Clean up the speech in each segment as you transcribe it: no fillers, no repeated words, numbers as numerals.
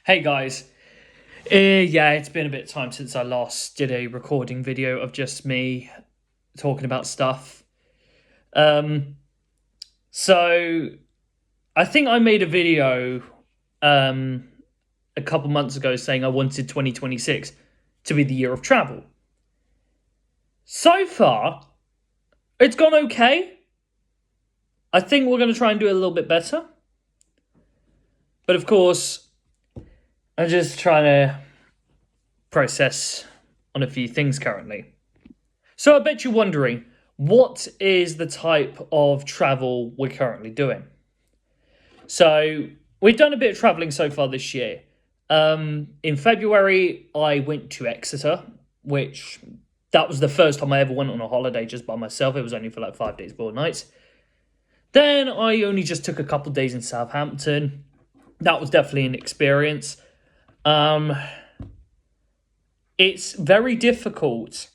Hey guys, yeah, it's been a bit of time since I last did a recording video of just me talking about stuff. Um, so I think I made a video um, a couple months ago saying I wanted 2026 to be the year of travel. So far, it's gone okay. I think we're going to try and do it a little bit better. But of course, I'm just trying to process on a few things currently. So I bet you're wondering, what is the type of travel we're currently doing? So we've done a bit of traveling so far this year. In February, I went to Exeter, which that was the first time I ever went on a holiday just by myself. It was only for like 5 days, 4 nights. Then I only just took a couple of days in Southampton. That was definitely an experience. It's very difficult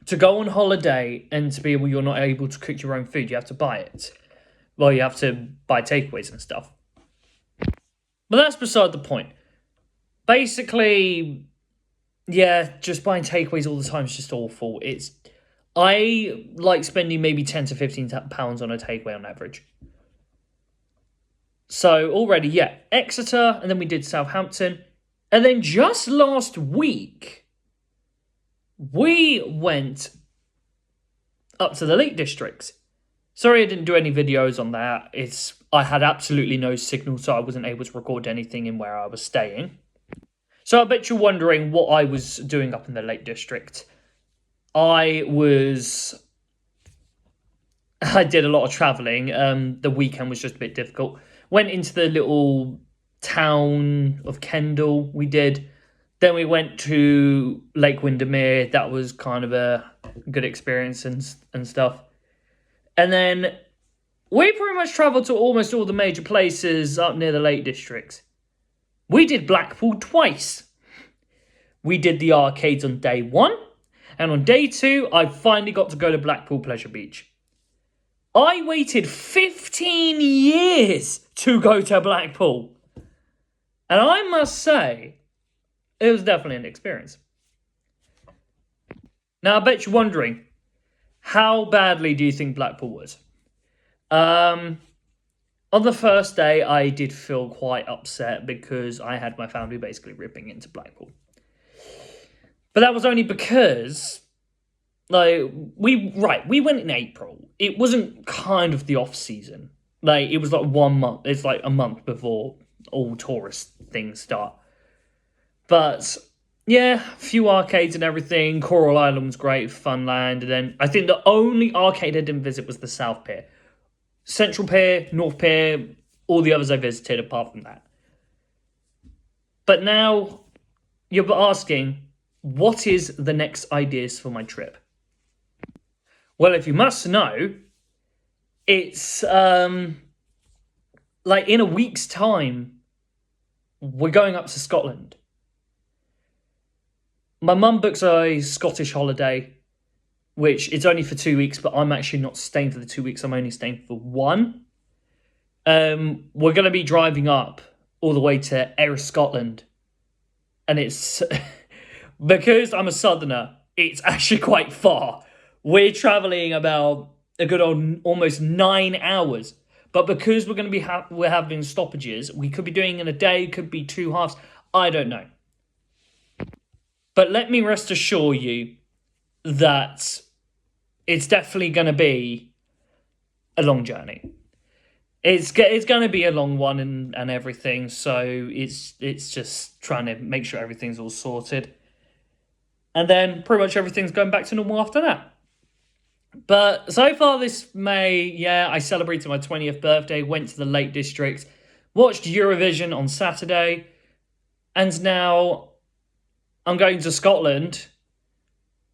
to go on holiday and to be able, you're not able to cook your own food. You have to buy it. Well, you have to buy takeaways and stuff. But that's beside the point. Basically, yeah, just buying takeaways all the time is just awful. I like spending maybe 10 to 15 pounds on a takeaway on average. So already, yeah, Exeter, and then we did Southampton. And then just last week, we went up to the Lake Districts. Sorry I didn't do any videos on that. I had absolutely no signal, so I wasn't able to record anything in where I was staying. So I bet you're wondering what I was doing up in the Lake District. I did a lot of travelling. The weekend was just a bit difficult. Went into the little town of Kendal, we did. Then we went to Lake Windermere. That was kind of a good experience and stuff. And then we pretty much travelled to almost all the major places up near the Lake Districts. We did Blackpool twice. We did the arcades on day 1. And on day 2, I finally got to go to Blackpool Pleasure Beach. I waited 15 years to go to Blackpool. And I must say, it was definitely an experience. Now, I bet you're wondering, how badly do you think Blackpool was? On the first day, I did feel quite upset because I had my family basically ripping into Blackpool. But that was only because, we went in April. It wasn't kind of the off season. It was like 1 month. It's like a month before all tourist things start. But yeah, a few arcades and everything. Coral Island was great, Funland. And then I think the only arcade I didn't visit was the South Pier. Central Pier, North Pier, all the others I visited apart from that. But now you're asking, what is the next ideas for my trip? Well, if you must know, it's in a week's time, we're going up to Scotland. My mum books a Scottish holiday, which it's only for 2 weeks, but I'm actually not staying for the 2 weeks. I'm only staying for 1. We're going to be driving up all the way to Ayr, Scotland. And it's, because I'm a southerner, it's actually quite far. We're travelling about a good old almost 9 hours. But because we're going to be we're having stoppages, we could be doing in a day, could be 2 halves. I don't know. But let me rest assure you that it's definitely going to be a long journey. It's going to be a long one and everything. So it's just trying to make sure everything's all sorted. And then pretty much everything's going back to normal after that. But so far this May, yeah, I celebrated my 20th birthday, went to the Lake District, watched Eurovision on Saturday, and now I'm going to Scotland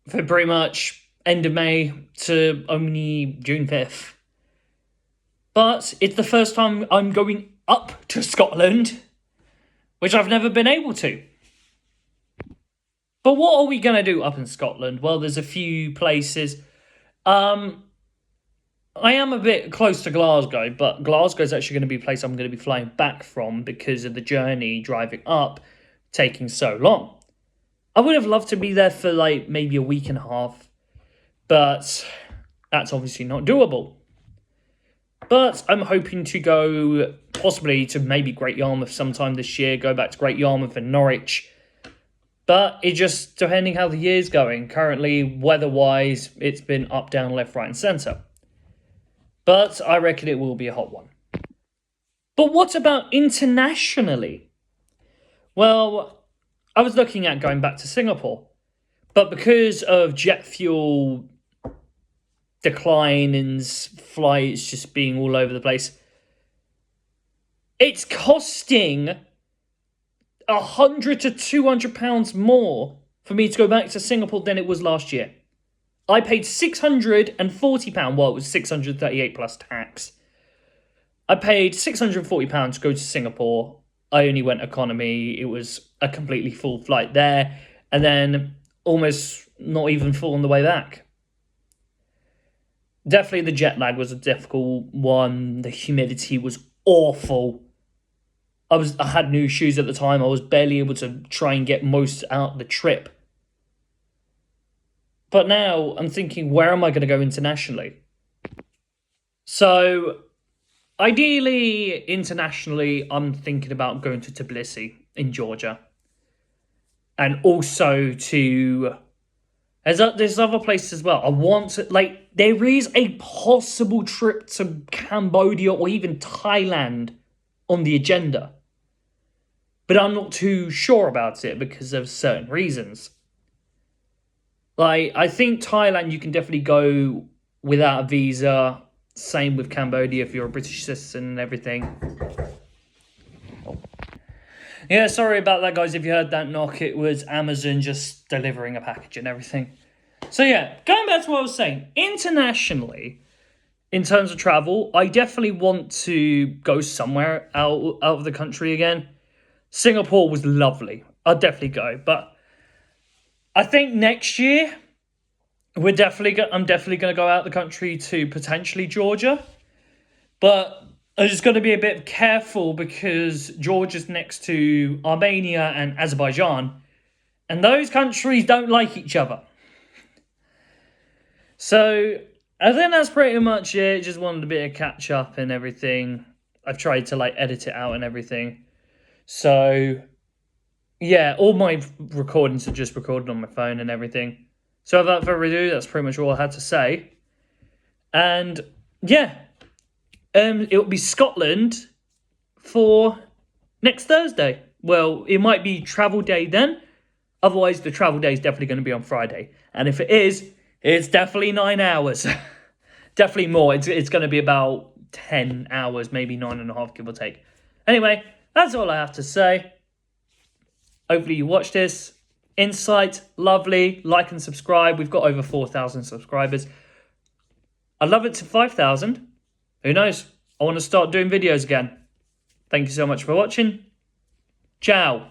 for pretty much end of May to only June 5th. But it's the first time I'm going up to Scotland, which I've never been able to. But what are we going to do up in Scotland? Well, there's a few places. I am a bit close to Glasgow, but Glasgow is actually going to be a place I'm going to be flying back from because of the journey driving up taking so long. I would have loved to be there for like maybe a week and a half, but that's obviously not doable. But I'm hoping to go possibly to maybe Great Yarmouth sometime this year, go back to Great Yarmouth and Norwich. But it just depending how the year's going. Currently, weather-wise, it's been up, down, left, right, and centre. But I reckon it will be a hot one. But what about internationally? Well, I was looking at going back to Singapore. But because of jet fuel decline and flights just being all over the place, it's costing £100 to £200 more for me to go back to Singapore than it was last year. I paid £640. Well, it was £638 plus tax. I paid £640 to go to Singapore. I only went economy. It was a completely full flight there, and then almost not even full on the way back. Definitely the jet lag was a difficult one. The humidity was awful. I had new shoes at the time. I was barely able to try and get most out of the trip. But now I'm thinking, where am I going to go internationally? So, ideally, internationally, I'm thinking about going to Tbilisi in Georgia. And also to... There's other places as well. I want to... there is a possible trip to Cambodia or even Thailand on the agenda. But I'm not too sure about it because of certain reasons. I think Thailand, you can definitely go without a visa. Same with Cambodia if you're a British citizen and everything. Yeah, sorry about that, guys. If you heard that knock, it was Amazon just delivering a package and everything. So yeah, going back to what I was saying. Internationally, in terms of travel, I definitely want to go somewhere out of the country again. Singapore was lovely. I'd definitely go. But I think next year, I'm definitely going to go out of the country to potentially Georgia. But I'm just going to be a bit careful because Georgia's next to Armenia and Azerbaijan. And those countries don't like each other. So I think that's pretty much it. Just wanted a bit of catch up and everything. I've tried to edit it out and everything. So yeah, all my recordings are just recorded on my phone and everything. So without further ado, that's pretty much all I had to say. And yeah, it'll be Scotland for next Thursday. Well, it might be travel day then. Otherwise, the travel day is definitely going to be on Friday. And if it is, it's definitely 9 hours. Definitely more. It's going to be about 10 hours, maybe 9.5, give or take. Anyway, that's all I have to say. Hopefully you watched this. Insight, lovely. Like and subscribe. We've got over 4,000 subscribers. I'd love it to 5,000. Who knows? I want to start doing videos again. Thank you so much for watching. Ciao.